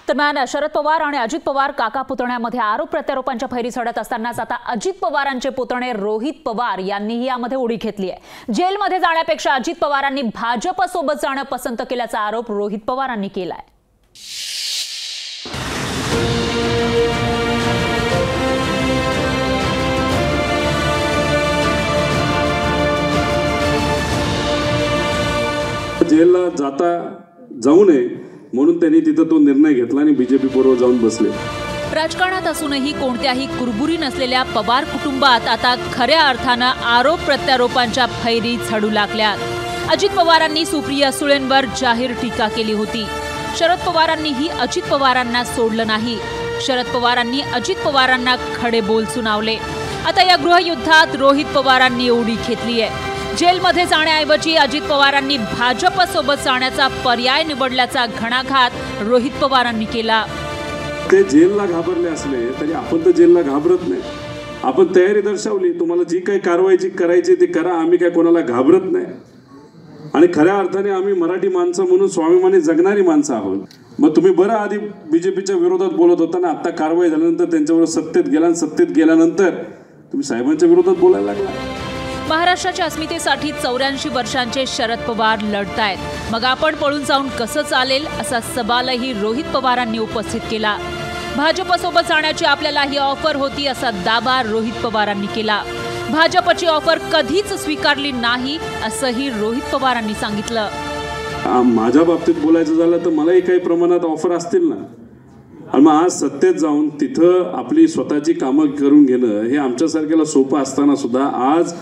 दरम्यान शरद पवार आणि अजित पवार काका पुतण्यामध्ये आरोप प्रत्यारोपांच्या फैरी चढत असतानाच आता अजित पवारांचे पुतणे रोहित पवार यांनीही यामध्ये उडी घेतली आहे। जेलमध्ये जाण्यापेक्षा अजित पवारांनी भाजपसोबत जाणं पसंत केल्याचा आरोप रोहित पवारांनी केलाय। जेलला जाऊ नये म्हणून त्यांनी तिथे तो निर्णय घेतला आणि बीजेपी बरोबर जाऊन बसले। राजकारणात असूनही कोणत्याही कुरबुरी नसलेल्या पवार कुटुंबात आता खऱ्या अर्थानं आरोप प्रत्यारोपांच्या फैरी झडू लागल्यात। अजित पवारांनी सुप्रिया सुळेंवर जाहीर टीका केली होती। शरद पवारांनीही अजित पवारांना सोडलं नाही। शरद पवारांनी अजित पवारांना खडे बोल सुनावले। आता या गृहयुद्धात रोहित पवारांनी उडी घेतली आहे। जेलमध्ये जाण्याऐवजी अजित पवारांनी भाजपसोबत जाण्याचा पर्याय निवडल्याचा घणाघात रोहित पवारांनी केला। ते जेलला घाबरले असले तरी आपण तर जेलला घाबरत नाही। आपण तयारी दर्शवली, तुम्हाला जी काही कारवाई करायची ती करा, आम्ही काय कोणाला घाबरत नाही। आणि खऱ्या अर्थाने आम्ही मराठी माणसं म्हणून स्वाभिमानी जगणारी माणसं आहोत। मग तुम्ही बरं आधी बीजेपीच्या विरोधात बोलत होता ना, आता कारवाई झाल्यानंतर त्यांच्यावर सत्तेत गेला आणि सत्तेत गेल्यानंतर तुम्ही साहेबांच्या विरोधात बोलायला लागला। महाराष्ट्राच्या अस्मितेसाठी 84 वर्षांचे शरद पवार लढतायत। मग आपण पळून जाऊन कसं चालेल असा सवालही रोहित पवारांनी उपस्थित केला। भाजपसोबत जाण्याची आपल्याला ही ऑफर होती असा दावा रोहित पवारांनी केला। भाजपची ऑफर कधीच स्वीकारली नाही असंही रोहित पवारांनी सांगितलं। माझ्या बाबतीत बोलायचं झालं तर मलाही काही प्रमाणात ऑफर असतील ना, आणि मग आज सत्तेत जाऊन तिथं आपली स्वतःची कामं करून घेणं हे आमच्यासारख्याला सोपं असताना सुद्धा आज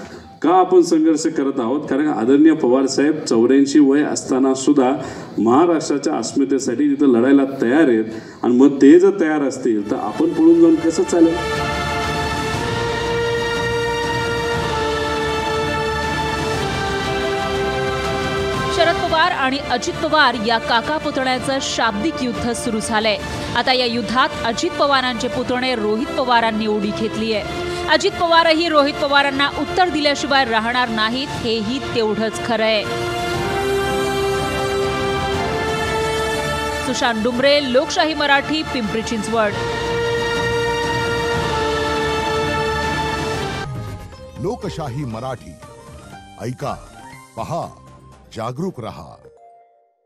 का आपण संघर्ष करत आहोत? कारण आदरणीय पवार साहेब 84 वय असताना सुद्धा महाराष्ट्राच्या अस्मितेसाठी तिथं लढायला तयार आहेत। आणि मग ते जर तयार असतील तर आपण पळून जाऊन कसं चालेल? शरद पवार आणि अजित पवार या काका पुतण्याचं शाब्दिक युद्ध सुरू झालंय। आता या युद्धात अजित पवारांचे पुतणे रोहित पवारांनी उडी घेतली आहे। अजित पवारही रोहित पवारांना उत्तर दिल्याशिवाय राहणार नाहीत, हेही तेवढंच खरंय। सुशांत डुमरे, लोकशाही मराठी, पिंपरी चिंचवड। लोकशाही मराठी ऐका, पहा, जागरूक रहा।